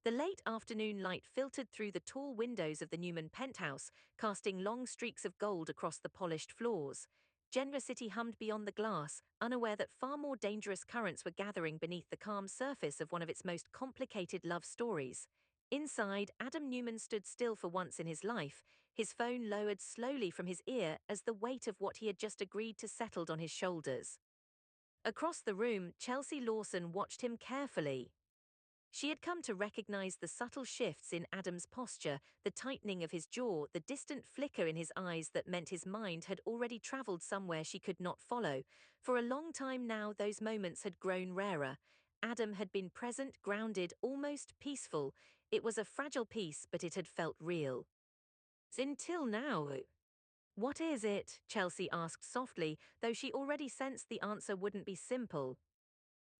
The late afternoon light filtered through the tall windows of the Newman penthouse, casting long streaks of gold across the polished floors. Genoa City hummed beyond the glass, unaware that far more dangerous currents were gathering beneath the calm surface of one of its most complicated love stories. Inside, Adam Newman stood still for once in his life, his phone lowered slowly from his ear as the weight of what he had just agreed to settled on his shoulders. Across the room, Chelsea Lawson watched him carefully. She had come to recognize the subtle shifts in Adam's posture, the tightening of his jaw, the distant flicker in his eyes that meant his mind had already traveled somewhere she could not follow. For a long time now, those moments had grown rarer. Adam had been present, grounded, almost peaceful. It was a fragile peace, but it had felt real. Until now. What is it? Chelsea asked softly, though she already sensed the answer wouldn't be simple.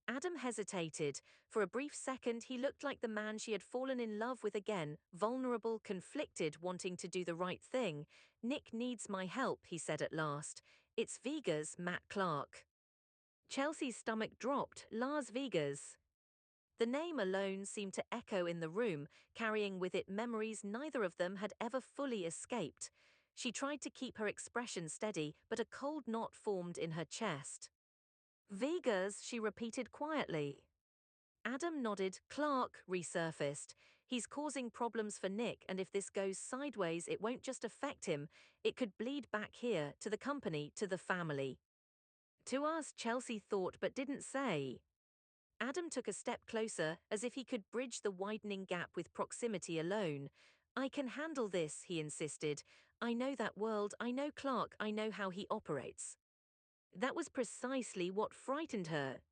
Adam hesitated. For a brief second, he looked like the man she had fallen in love with again, vulnerable, conflicted, wanting to do the right thing. "Nick needs my help," he said at last. "It's Vega's Matt Clark." Chelsea's stomach dropped. Lars Vegas. The name alone seemed to echo in the room, carrying with it memories neither of them had ever fully escaped. She tried to keep her expression steady, but a cold knot formed in her chest. "Vegas," she repeated quietly. Adam nodded. "Clark resurfaced. He's causing problems for Nick, and if this goes sideways, it won't just affect him, it could bleed back here, to the company, to the family." To us, Chelsea thought but didn't say. Adam took a step closer, as if he could bridge the widening gap with proximity alone. "I can handle this," he insisted. "I know that world, I know Clark, I know how he operates." That was precisely what frightened her.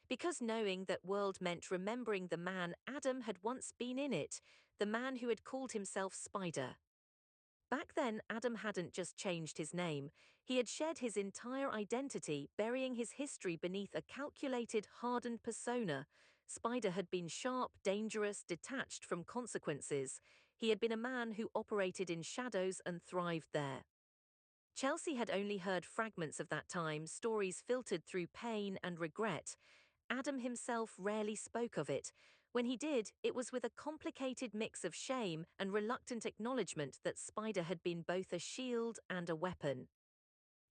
Because knowing that world meant remembering the man Adam had once been in it, the man who had called himself Spider. Back then, Adam hadn't just changed his name. He had shed his entire identity, burying his history beneath a calculated, hardened persona. Spider had been sharp, dangerous, detached from consequences. He had been a man who operated in shadows and thrived there. Chelsea had only heard fragments of that time, stories filtered through pain and regret. Adam himself rarely spoke of it. When he did, it was with a complicated mix of shame and reluctant acknowledgement that Spider had been both a shield and a weapon.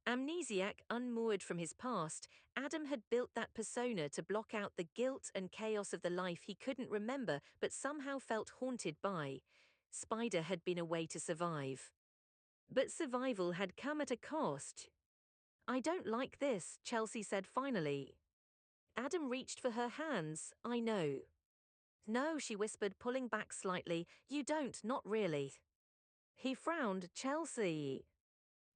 Amnesiac, unmoored from his past, Adam had built that persona to block out the guilt and chaos of the life he couldn't remember but somehow felt haunted by. Spider had been a way to survive. But survival had come at a cost. "I don't like this," Chelsea said finally. Adam reached for her hands. "I know." "No," she whispered, pulling back slightly. "You don't, not really." He frowned. "Chelsea."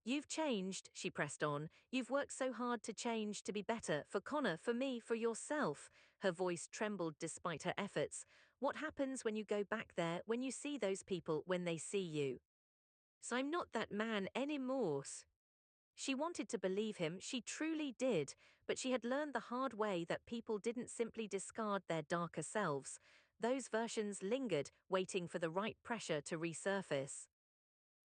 "You've changed," she pressed on. "You've worked so hard to change, to be better, for Connor, for me, for yourself." Her voice trembled despite her efforts. "What happens when you go back there, when you see those people, when they see you?" "So I'm not that man anymore." She wanted to believe him, she truly did, but she had learned the hard way that people didn't simply discard their darker selves. Those versions lingered, waiting for the right pressure to resurface.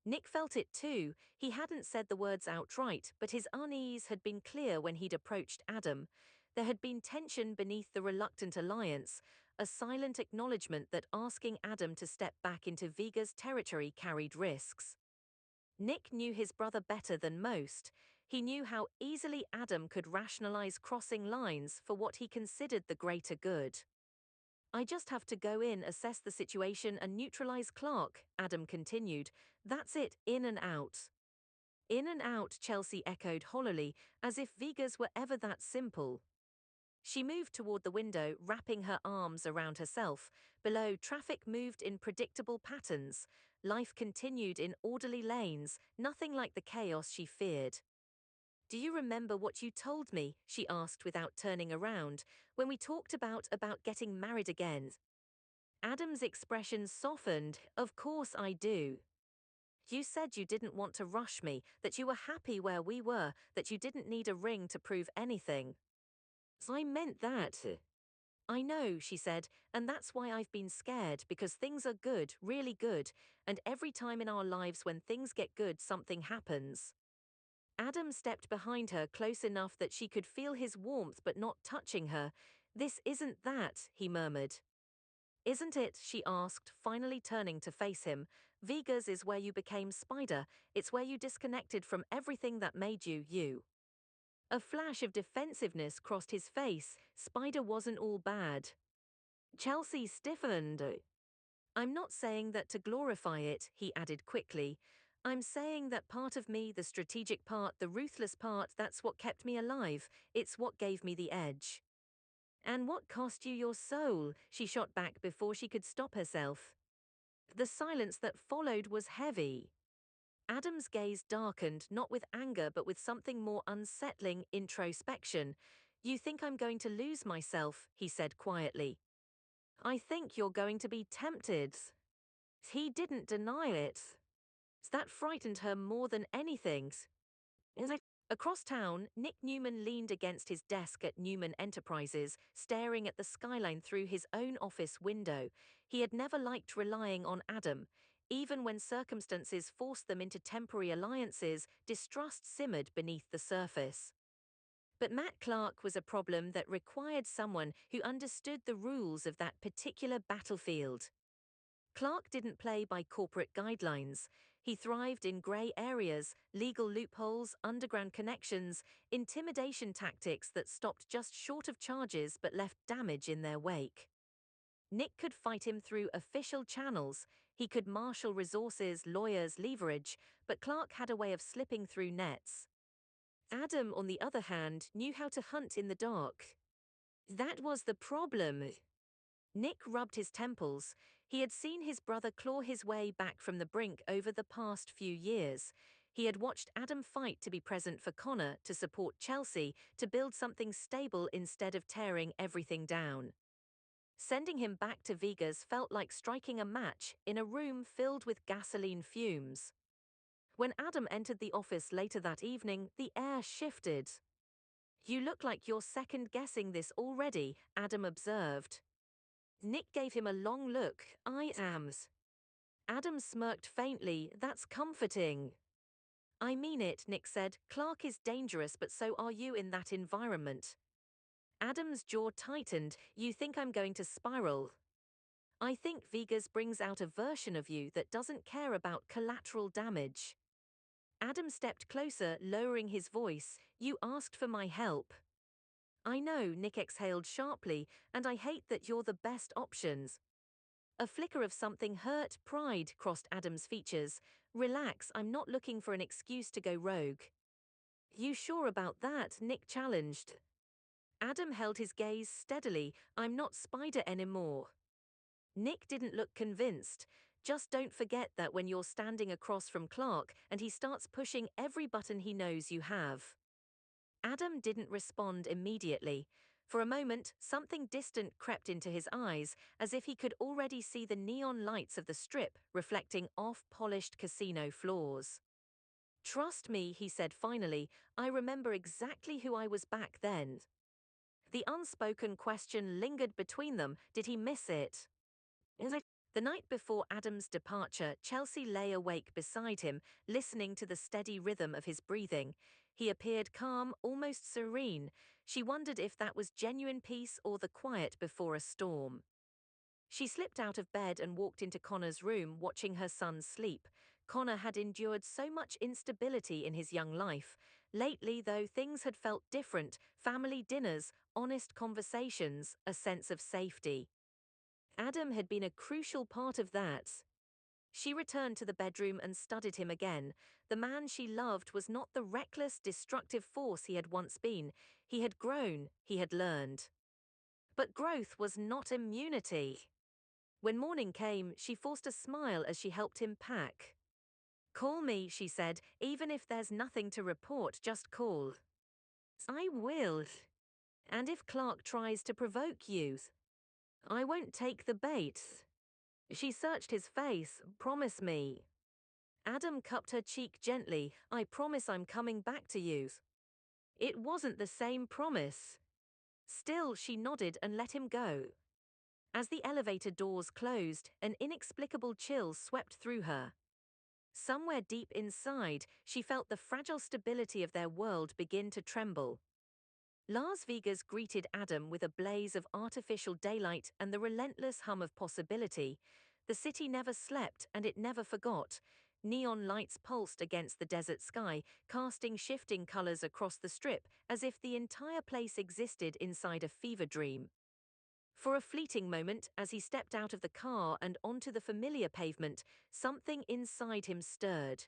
Nick felt it too. He hadn't said the words outright, but his unease had been clear when he'd approached Adam. There had been tension beneath the reluctant alliance, a silent acknowledgement that asking Adam to step back into Vega's territory carried risks. Nick knew his brother better than most. He knew how easily Adam could rationalize crossing lines for what he considered the greater good. "I just have to go in, assess the situation and neutralize Clark," Adam continued. "That's it, in and out." "In and out," Chelsea echoed hollowly, as if Vegas were ever that simple. She moved toward the window, wrapping her arms around herself. Below, traffic moved in predictable patterns. Life continued in orderly lanes, nothing like the chaos she feared. "Do you remember what you told me?" she asked without turning around, "when we talked about getting married again?" Adam's expression softened. "Of course I do. You said you didn't want to rush me, that you were happy where we were, that you didn't need a ring to prove anything." "So I meant that." "I know," she said, "and that's why I've been scared, because things are good, really good, and every time in our lives when things get good, something happens." Adam stepped behind her close enough that she could feel his warmth but not touching her. "This isn't that," he murmured. Isn't it? She asked, finally turning to face him. Vegas is where you became Spider. It's where you disconnected from everything that made you, you. A flash of defensiveness crossed his face. Spider wasn't all bad. Chelsea stiffened. I'm not saying that to glorify it, he added quickly. I'm saying that part of me, the strategic part, the ruthless part, that's what kept me alive. It's what gave me the edge. And what cost you your soul? She shot back before she could stop herself. The silence that followed was heavy. Adam's gaze darkened, not with anger but with something more unsettling, introspection. You think I'm going to lose myself, he said quietly. I think you're going to be tempted. He didn't deny it. That frightened her more than anything. Across town, Nick Newman leaned against his desk at Newman Enterprises, staring at the skyline through his own office window. He had never liked relying on Adam. Even when circumstances forced them into temporary alliances, distrust simmered beneath the surface. But Matt Clark was a problem that required someone who understood the rules of that particular battlefield. Clark didn't play by corporate guidelines. He thrived in grey areas, legal loopholes, underground connections, intimidation tactics that stopped just short of charges but left damage in their wake. Nick could fight him through official channels. He could marshal resources, lawyers, leverage, but Clark had a way of slipping through nets. Adam, on the other hand, knew how to hunt in the dark. That was the problem. Nick rubbed his temples. He had seen his brother claw his way back from the brink over the past few years. He had watched Adam fight to be present for Connor, to support Chelsea, to build something stable instead of tearing everything down. Sending him back to Vegas felt like striking a match in a room filled with gasoline fumes. When Adam entered the office later that evening, the air shifted. You look like you're second-guessing this already, Adam observed. Nick gave him a long look. I am. Adam smirked faintly. That's comforting. I mean it, Nick said. Clark is dangerous, but so are you in that environment. Adam's jaw tightened. You think I'm going to spiral? I think Vegas brings out a version of you that doesn't care about collateral damage. Adam stepped closer, lowering his voice. You asked for my help. I know, Nick exhaled sharply, and I hate that you're the best options. A flicker of something hurt pride crossed Adam's features. Relax, I'm not looking for an excuse to go rogue. You sure about that? Nick challenged. Adam held his gaze steadily. I'm not Spider anymore. Nick didn't look convinced. Just don't forget that when you're standing across from Clark and he starts pushing every button he knows you have. Adam didn't respond immediately. For a moment, something distant crept into his eyes, as if he could already see the neon lights of the strip reflecting off-polished casino floors. Trust me, he said finally, I remember exactly who I was back then. The unspoken question lingered between them. Did he miss it? The night before Adam's departure, Chelsea lay awake beside him, listening to the steady rhythm of his breathing. He appeared calm, almost serene. She wondered if that was genuine peace or the quiet before a storm. She slipped out of bed and walked into Connor's room, watching her son sleep. Connor had endured so much instability in his young life. Lately, though, things had felt different. Family dinners, honest conversations, a sense of safety. Adam had been a crucial part of that. She returned to the bedroom and studied him again. The man she loved was not the reckless, destructive force he had once been. He had grown, he had learned. But growth was not immunity. When morning came, she forced a smile as she helped him pack. Call me, she said, even if there's nothing to report, just call. I will. And if Clark tries to provoke you, I won't take the bait. She searched his face. Promise me. Adam cupped her cheek gently. I promise I'm coming back to you. It wasn't the same promise. Still, she nodded and let him go. As the elevator doors closed, an inexplicable chill swept through her. Somewhere deep inside, she felt the fragile stability of their world begin to tremble. Las Vegas greeted Adam with a blaze of artificial daylight and the relentless hum of possibility. The city never slept and it never forgot. Neon lights pulsed against the desert sky, casting shifting colors across the strip as if the entire place existed inside a fever dream. For a fleeting moment, as he stepped out of the car and onto the familiar pavement, something inside him stirred.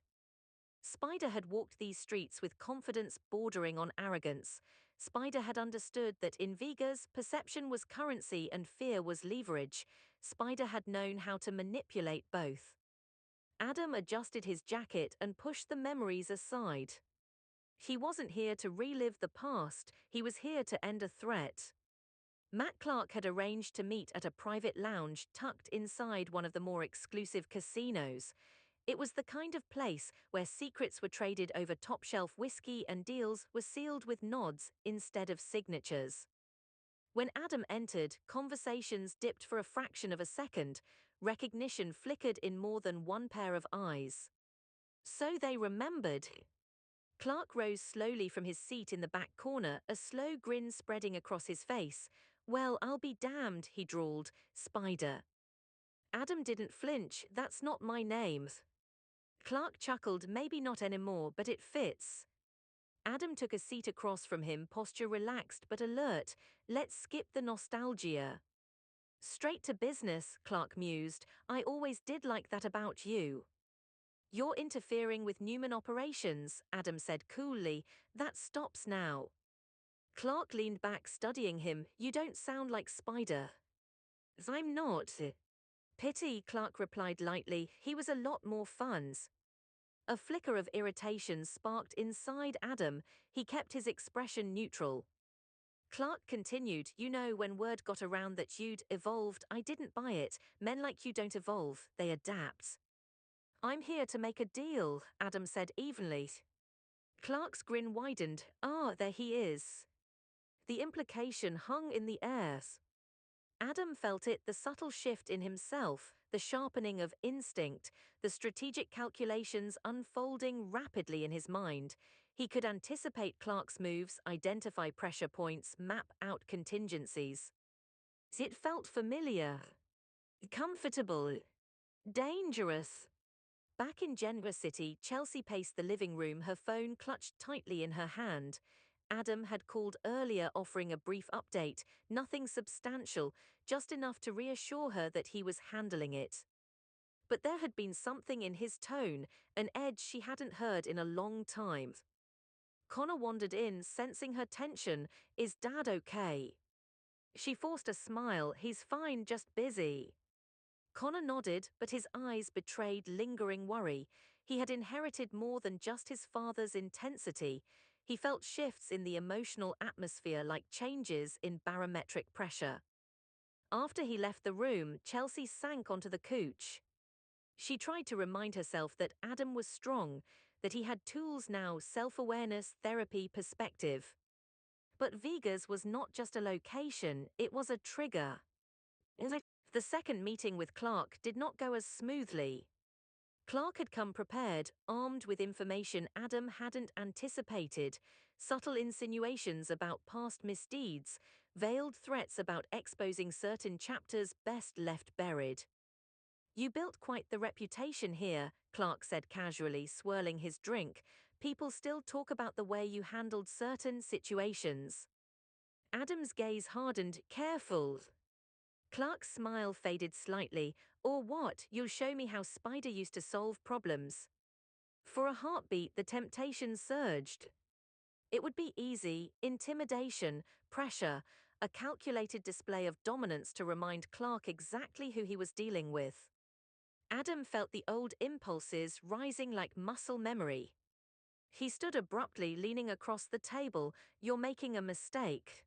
Spider had walked these streets with confidence bordering on arrogance. Spider had understood that in Vegas, perception was currency and fear was leverage. Spider had known how to manipulate both. Adam adjusted his jacket and pushed the memories aside. He wasn't here to relive the past, he was here to end a threat. Matt Clark had arranged to meet at a private lounge tucked inside one of the more exclusive casinos. It was the kind of place where secrets were traded over top-shelf whiskey and deals were sealed with nods instead of signatures. When Adam entered, conversations dipped for a fraction of a second. Recognition flickered in more than one pair of eyes. So they remembered. Clark rose slowly from his seat in the back corner, a slow grin spreading across his face. "Well, I'll be damned," he drawled. "Spider." Adam didn't flinch. "That's not my name." Clark chuckled. "Maybe not anymore, but it fits." Adam took a seat across from him, posture relaxed but alert. "Let's skip the nostalgia. Straight to business," Clark mused. "I always did like that about you." "You're interfering with Newman operations," Adam said coolly. "That stops now." Clark leaned back, studying him. "You don't sound like Spider." "I'm not." "Pity," Clark replied lightly. "He was a lot more fun." A flicker of irritation sparked inside Adam. He kept his expression neutral. Clark continued, "You know, when word got around that you'd evolved, I didn't buy it. Men like you don't evolve, they adapt." "I'm here to make a deal," Adam said evenly. Clark's grin widened. "Ah, there he is." The implication hung in the air. Adam felt it, the subtle shift in himself, the sharpening of instinct, the strategic calculations unfolding rapidly in his mind. He could anticipate Clark's moves, identify pressure points, map out contingencies. It felt familiar, comfortable, dangerous. Back in Genoa City, Chelsea paced the living room, her phone clutched tightly in her hand. Adam had called earlier offering a brief update, nothing substantial, just enough to reassure her that he was handling it. But there had been something in his tone, an edge she hadn't heard in a long time. Connor wandered in, sensing her tension. "Is Dad okay?" She forced a smile. "He's fine, just busy." Connor nodded, but his eyes betrayed lingering worry. He had inherited more than just his father's intensity. He felt shifts in the emotional atmosphere, like changes in barometric pressure. After he left the room, Chelsea sank onto the couch. She tried to remind herself that Adam was strong, that he had tools now: self-awareness, therapy, perspective. But Vegas was not just a location, it was a trigger. The second meeting with Clark did not go as smoothly. Clark had come prepared, armed with information Adam hadn't anticipated: subtle insinuations about past misdeeds, veiled threats about exposing certain chapters best left buried. "You built quite the reputation here," Clark said casually, swirling his drink. "People still talk about the way you handled certain situations." Adam's gaze hardened. "Careful." Clark's smile faded slightly. "Or what? You'll show me how Spider used to solve problems." For a heartbeat, the temptation surged. It would be easy: intimidation, pressure, a calculated display of dominance to remind Clark exactly who he was dealing with. Adam felt the old impulses rising like muscle memory. He stood abruptly, leaning across the table. "You're making a mistake."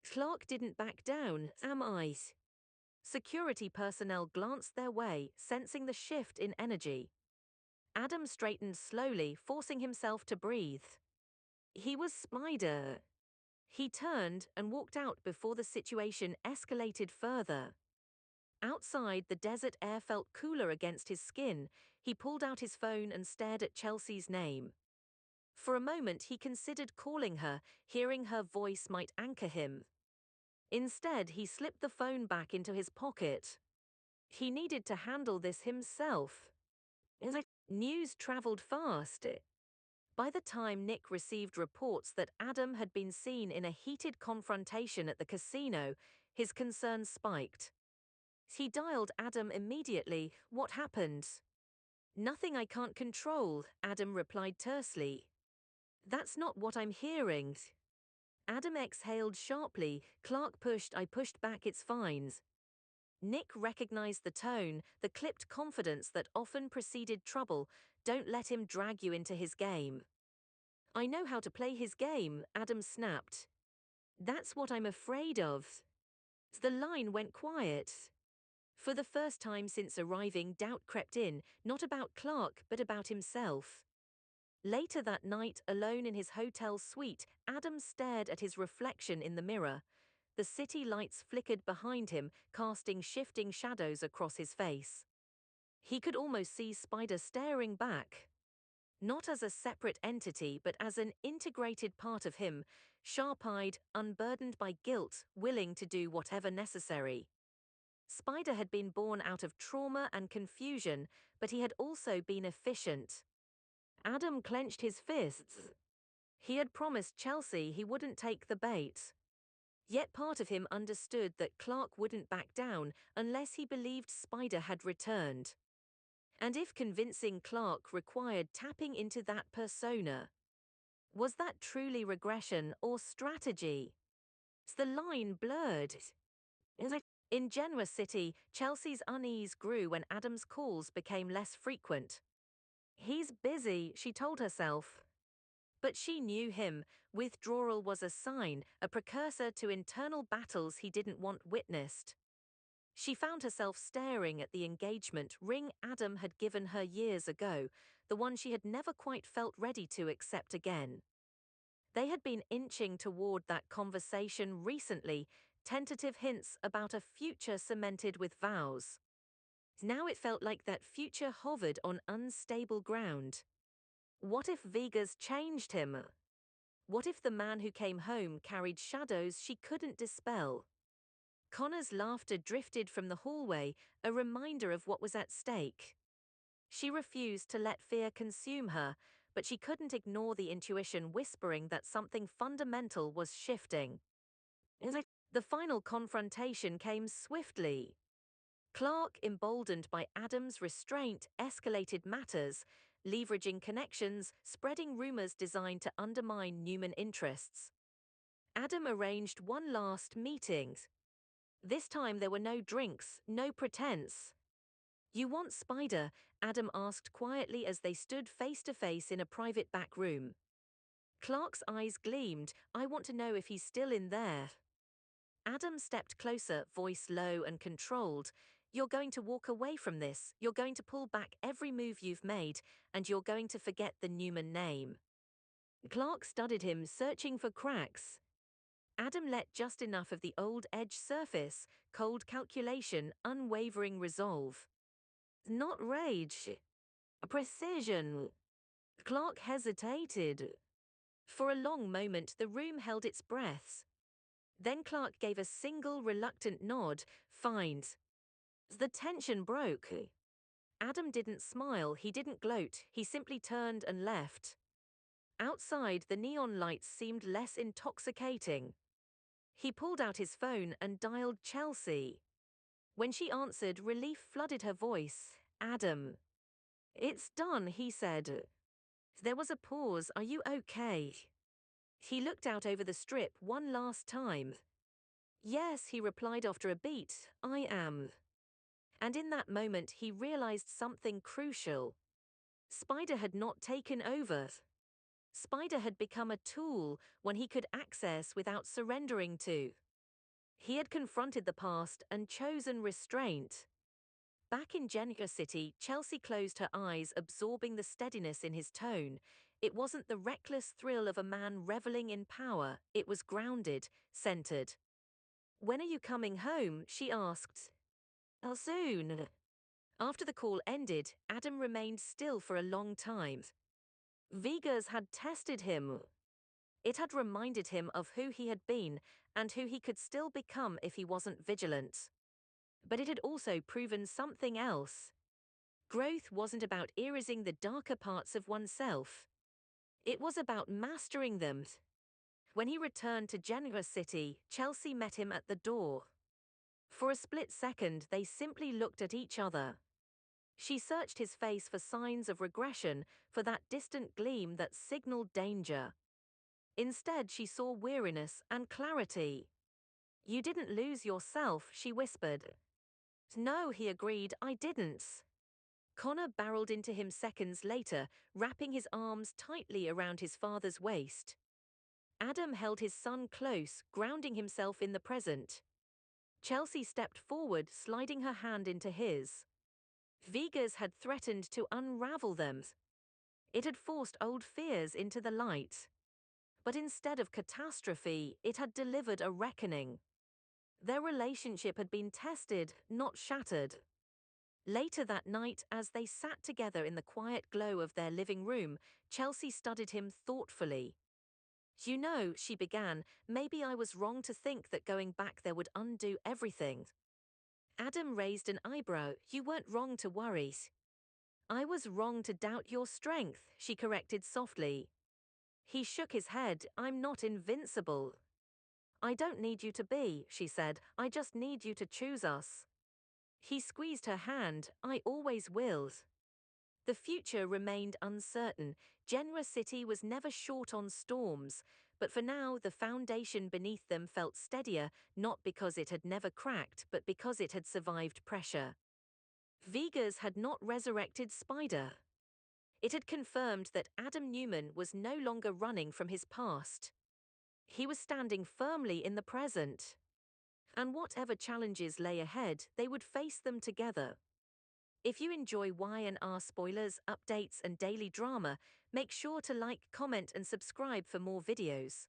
Clark didn't back down. "Am I?" Security personnel glanced their way, sensing the shift in energy. Adam straightened slowly, forcing himself to breathe. He was Spider. He turned and walked out before the situation escalated further. Outside, the desert air felt cooler against his skin. He pulled out his phone and stared at Chelsea's name. For a moment he considered calling her, hearing her voice might anchor him. Instead, he slipped the phone back into his pocket. He needed to handle this himself. News traveled fast. By the time Nick received reports that Adam had been seen in a heated confrontation at the casino, his concerns spiked. He dialed Adam immediately. What happened? Nothing I can't control, Adam replied tersely. That's not what I'm hearing. Adam exhaled sharply. I pushed back, it's fine. Nick recognized the tone, the clipped confidence that often preceded trouble. Don't let him drag you into his game. I know how to play his game, Adam snapped. That's what I'm afraid of. The line went quiet. For the first time since arriving, doubt crept in, not about Clark, but about himself. Later that night, alone in his hotel suite, Adam stared at his reflection in the mirror. The city lights flickered behind him, casting shifting shadows across his face. He could almost see Spider staring back. Not as a separate entity, but as an integrated part of him, sharp-eyed, unburdened by guilt, willing to do whatever necessary. Spider had been born out of trauma and confusion, but he had also been efficient. Adam clenched his fists. He had promised Chelsea he wouldn't take the bait. Yet part of him understood that Clark wouldn't back down unless he believed Spider had returned. And if convincing Clark required tapping into that persona, was that truly regression or strategy? The line blurred. In Genoa City, Chelsea's unease grew when Adam's calls became less frequent. He's busy, she told herself. But she knew him. Withdrawal was a sign, a precursor to internal battles he didn't want witnessed. She found herself staring at the engagement ring Adam had given her years ago, the one she had never quite felt ready to accept again. They had been inching toward that conversation recently, tentative hints about a future cemented with vows. Now it felt like that future hovered on unstable ground. What if Vegas changed him? What if the man who came home carried shadows she couldn't dispel? Connor's laughter drifted from the hallway, a reminder of what was at stake. She refused to let fear consume her, but she couldn't ignore the intuition whispering that something fundamental was shifting. The final confrontation came swiftly. Clark, emboldened by Adam's restraint, escalated matters, leveraging connections, spreading rumors designed to undermine Newman interests. Adam arranged one last meeting. This time there were no drinks, no pretense. You want Spider? Adam asked quietly as they stood face to face in a private back room. Clark's eyes gleamed. I want to know if he's still in there. Adam stepped closer, voice low and controlled. You're going to walk away from this, you're going to pull back every move you've made, and you're going to forget the Newman name. Clark studied him, searching for cracks. Adam let just enough of the old edge surface, cold calculation, unwavering resolve. Not rage. Precision. Clark hesitated. For a long moment the room held its breaths. Then Clark gave a single reluctant nod. Fine. The tension broke. Adam didn't smile, he didn't gloat, he simply turned and left. Outside, the neon lights seemed less intoxicating. He pulled out his phone and dialed Chelsea. When she answered, relief flooded her voice. Adam. It's done, he said. There was a pause. Are you okay? He looked out over the strip one last time. Yes, he replied after a beat. I am. And in that moment he realized something crucial. Spider had not taken over. Spider had become a tool, one he could access without surrendering to. He had confronted the past and chosen restraint. Back in Genoa City, Chelsea closed her eyes, absorbing the steadiness in his tone. It wasn't the reckless thrill of a man reveling in power, it was grounded, centered. When are you coming home? She asked. Soon. After the call ended, Adam remained still for a long time. Vegas had tested him. It had reminded him of who he had been and who he could still become if he wasn't vigilant. But it had also proven something else. Growth wasn't about erasing the darker parts of oneself. It was about mastering them. When he returned to Genoa City, Chelsea met him at the door. For a split second, they simply looked at each other. She searched his face for signs of regression, for that distant gleam that signaled danger. Instead, she saw weariness and clarity. "You didn't lose yourself," she whispered. "No," he agreed, "I didn't." Connor barreled into him seconds later, wrapping his arms tightly around his father's waist. Adam held his son close, grounding himself in the present. Chelsea stepped forward, sliding her hand into his. Vegas had threatened to unravel them. It had forced old fears into the light. But instead of catastrophe, it had delivered a reckoning. Their relationship had been tested, not shattered. Later that night, as they sat together in the quiet glow of their living room, Chelsea studied him thoughtfully. "You know," she began, "maybe I was wrong to think that going back there would undo everything." Adam raised an eyebrow. "You weren't wrong to worry." "I was wrong to doubt your strength," she corrected softly. He shook his head. "I'm not invincible." "I don't need you to be," she said. "I just need you to choose us." He squeezed her hand. "I always will." The future remained uncertain. Genoa City was never short on storms, but for now the foundation beneath them felt steadier, not because it had never cracked, but because it had survived pressure. Vegas had not resurrected Spider. It had confirmed that Adam Newman was no longer running from his past. He was standing firmly in the present. And whatever challenges lay ahead, they would face them together. If you enjoy Y&R spoilers, updates, and daily drama, make sure to like, comment, and subscribe for more videos.